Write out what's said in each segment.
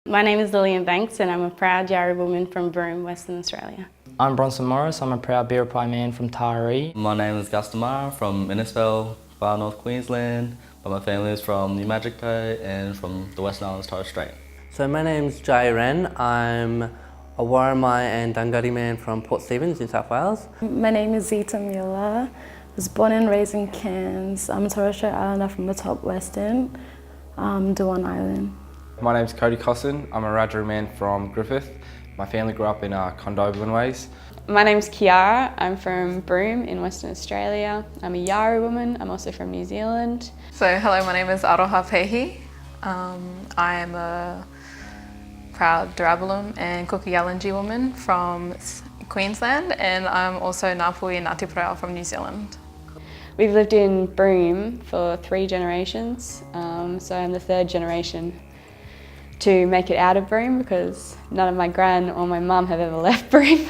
My name is Lillian Banks and I'm a proud Yarra woman from Broome, Western Australia. I'm Bronson Morris, I'm a proud Biripi man from Taree. My name is Gus Damar from Innisfail, far north Queensland, but my family is from New Magic Bay and from the Western Islands, Torres Strait. So my name's Jai Ren. I'm a Warramai and Dunghutti man from Port Stephens, New South Wales. My name is Zita Mueller. I was born and raised in Cairns. I'm a Torres Strait Islander from the top western, Dewan Island. My name's Cody Cosson. I'm a Wiradjuri man from Griffith. My family grew up in Condobolin ways. My name's Kiara. I'm from Broome in Western Australia. I'm a Yarra woman. I'm also from New Zealand. So hello, my name is Aroha Pehi. I am a proud Darabalum and Kuki-Yalanji woman from Queensland, and I'm also Ngāpuhi and Ngāti Porou from New Zealand. We've lived in Broome for 3 generations, so I'm the 3rd generation to make it out of Broome because none of my gran or my mum have ever left Broome.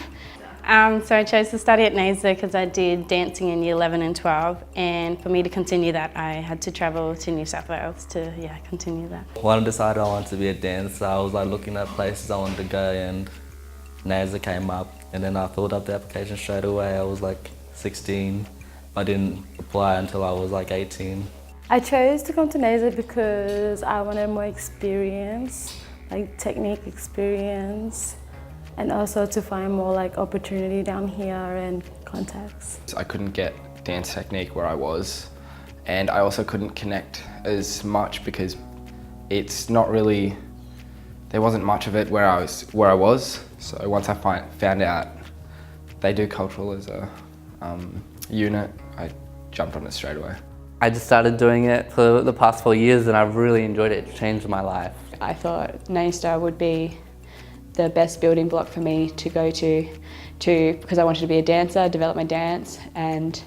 So I chose to study at NAISDA because I did dancing in year 11 and 12, and for me to continue that I had to travel to New South Wales to continue that. When I decided I wanted to be a dancer, I was looking at places I wanted to go, and NAISDA came up, and then I filled up the application straight away. I was 16. I didn't apply until I was 18. I chose to come to NAISDA because I wanted more experience, technique experience, and also to find more opportunity down here and contacts. I couldn't get dance technique where I was, and I also couldn't connect as much because it's not really, there wasn't much of it where I was. So once I found out they do cultural as a unit, I jumped on it straight away. I just started doing it for the past 4 years and I've really enjoyed it. It's changed my life. I thought NAISDA would be the best building block for me to go to because I wanted to be a dancer, develop my dance, and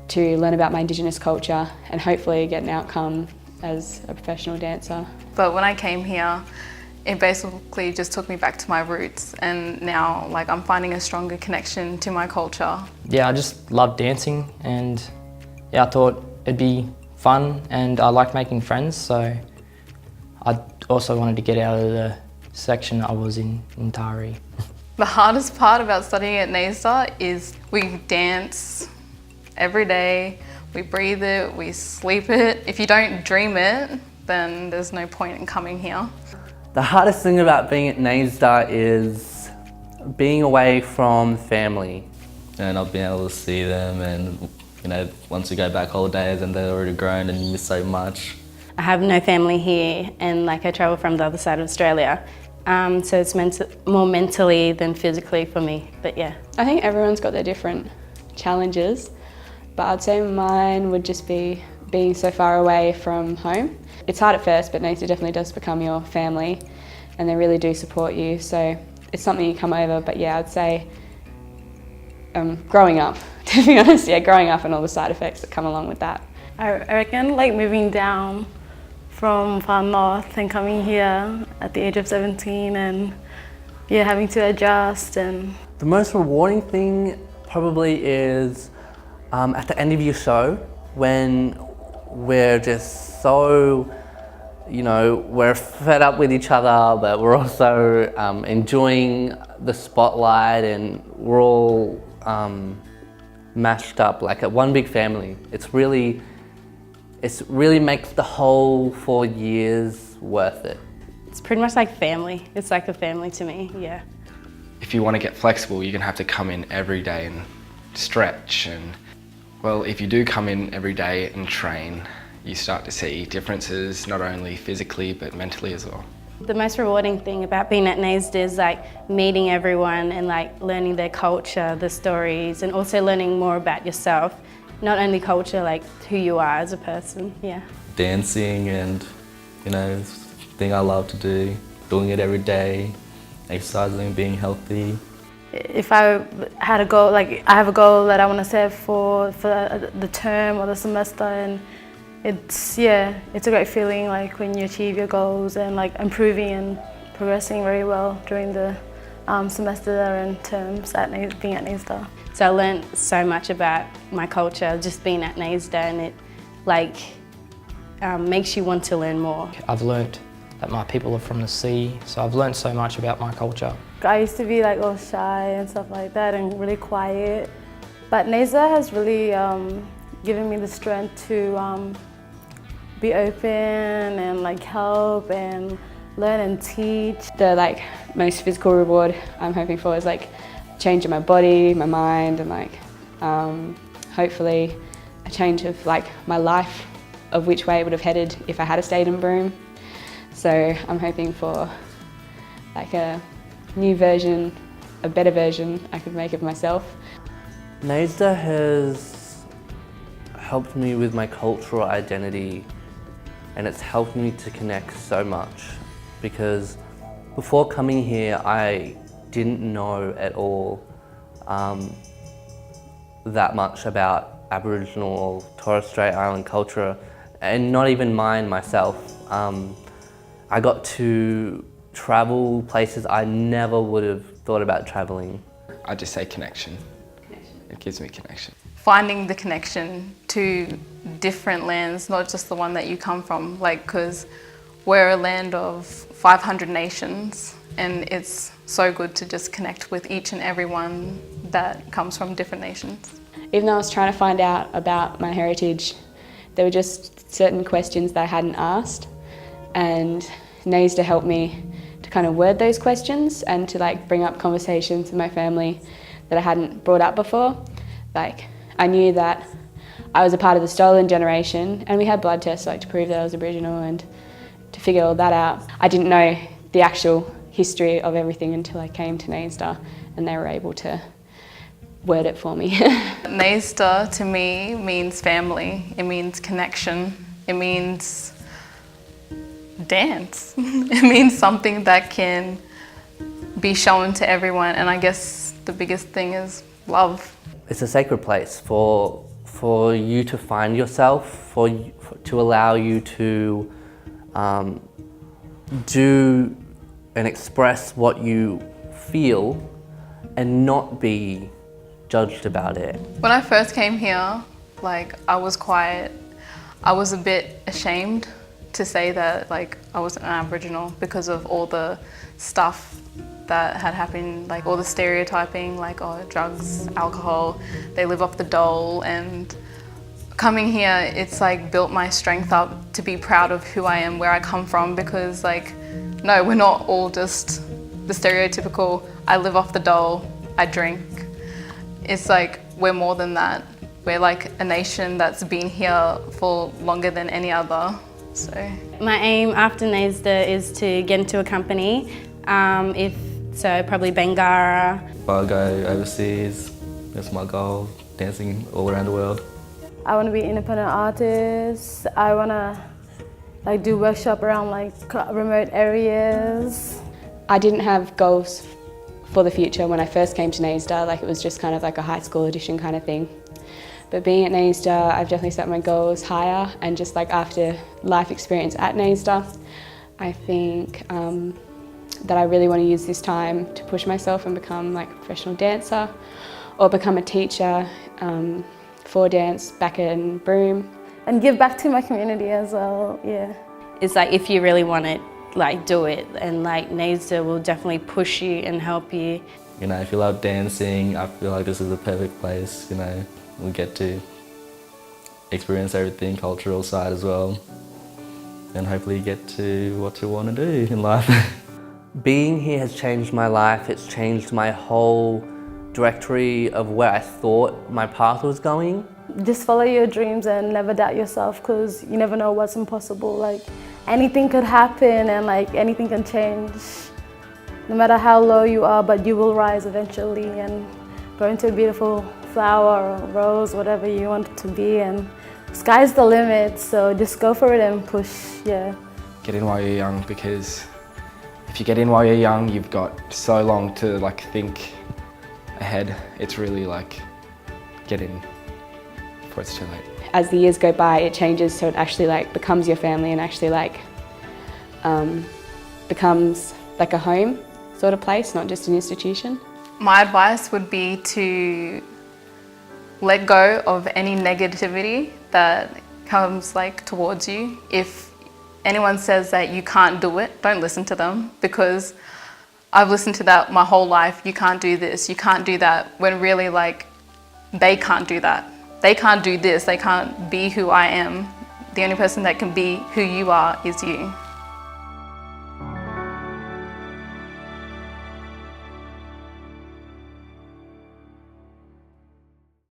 to learn about my Indigenous culture and hopefully get an outcome as a professional dancer. But when I came here, it basically just took me back to my roots, and now I'm finding a stronger connection to my culture. Yeah, I just love dancing, and I thought it'd be fun, and I like making friends, so I also wanted to get out of the section I was in Taree. The hardest part about studying at NAISDA is we dance every day, we breathe it, we sleep it. If you don't dream it, then there's no point in coming here. The hardest thing about being at NAISDA is being away from family. And not being able to see them, and once you go back holidays and they're already grown and you miss so much. I have no family here, and I travel from the other side of Australia, so it's more mentally than physically for me, but yeah. I think everyone's got their different challenges, but I'd say mine would just be being so far away from home. It's hard at first, but NAISDA definitely does become your family, and they really do support you, so it's something you come over. But yeah, I'd say growing up, to be honest, growing up and all the side effects that come along with that. I reckon moving down from far north and coming here at the age of 17 and having to adjust. And the most rewarding thing probably is at the end of your show when we're just so, we're fed up with each other, but we're also enjoying the spotlight, and we're all mashed up like one big family. It really makes the whole 4 years worth it. It's pretty much like family. It's like a family to me, yeah. If you want to get flexible, you're going to have to come in every day and stretch. And well, if you do come in every day and train, you start to see differences, not only physically but mentally as well. The most rewarding thing about being at NAISDA is meeting everyone and learning their culture, the stories, and also learning more about yourself. Not only culture, who you are as a person, yeah. Dancing and, thing I love to do, doing it every day, exercising, being healthy. if I had a goal, I have a goal that I want to set for the term or the semester, and it's a great feeling when you achieve your goals and improving and progressing very well during the semester and terms being at NAISDA. So I learned so much about my culture just being at NAISDA, and it makes you want to learn more. I've learnt that my people are from the sea. So I've learned so much about my culture. I used to be like all shy and stuff like that and really quiet. But NAISDA has really given me the strength to be open and like help and learn and teach. The like most physical reward I'm hoping for is like change in my body, my mind, and like hopefully a change of like my life, of which way it would have headed if I had stayed in Broome. So I'm hoping for like a new version, a better version I could make of myself. NAISDA has helped me with my cultural identity, and it's helped me to connect so much, because before coming here I didn't know at all that much about Aboriginal or Torres Strait Island culture, and not even mine myself. I got to travel places I never would have thought about traveling. I just say connection. It gives me connection. Finding the connection to different lands, not just the one that you come from, like, because we're a land of 500 nations, and it's so good to just connect with each and every one that comes from different nations. Even though I was trying to find out about my heritage, there were just certain questions that I hadn't asked, and NAISDA helped me to kind of word those questions and to like bring up conversations with my family that I hadn't brought up before. Like, I knew that I was a part of the stolen generation, and we had blood tests like to prove that I was Aboriginal, and to figure all that out. I didn't know the actual history of everything until I came to NAISDA, and they were able to word it for me. NAISDA to me means family, it means connection, it means dance. It means something that can be shown to everyone, and I guess the biggest thing is love. It's a sacred place for you to find yourself, to allow you to do and express what you feel and not be judged about it. When I first came here, like, I was quiet. I was a bit ashamed to say that like I was an Aboriginal because of all the stuff that had happened, like all the stereotyping, like, oh, drugs, alcohol, they live off the dole. And coming here, it's like built my strength up to be proud of who I am, where I come from, because like, no, we're not all just the stereotypical, I live off the dole, I drink. It's like, we're more than that. We're like a nation that's been here for longer than any other. So my aim after NAISDA is to get into a company, so probably Bangara. If I go overseas, that's my goal, dancing all around the world. I want to be an independent artist. I want to like do workshop around like remote areas. I didn't have goals for the future when I first came to NAISDA, like it was just kind of like a high school edition kind of thing. But being at NAISDA, I've definitely set my goals higher, and just like after life experience at NAISDA, I think that I really want to use this time to push myself and become like a professional dancer, or become a teacher for dance back in Broome. And give back to my community as well, yeah. It's like, if you really want it, like, do it, and like NAISDA will definitely push you and help you. You know, if you love dancing, I feel like this is the perfect place, you know. We get to experience everything, cultural side as well, and hopefully get to what you want to do in life. Being here has changed my life. It's changed my whole directory of where I thought my path was going. Just follow your dreams and never doubt yourself, because you never know what's impossible. Like, anything could happen and like anything can change. No matter how low you are, but you will rise eventually and grow into a beautiful flower or rose, whatever you want it to be, and sky's the limit, so just go for it and push, yeah. Get in while you're young, because if you get in while you're young, you've got so long to like think ahead. It's really like, get in before it's too late. As the years go by, it changes, so it actually like becomes your family and actually like becomes like a home sort of place, not just an institution. my advice would be to let go of any negativity that comes like towards you. If anyone says that you can't do it, don't listen to them, because I've listened to that my whole life. You can't do this, you can't do that, when really like they can't do that. They can't do this, they can't be who I am. The only person that can be who you are is you.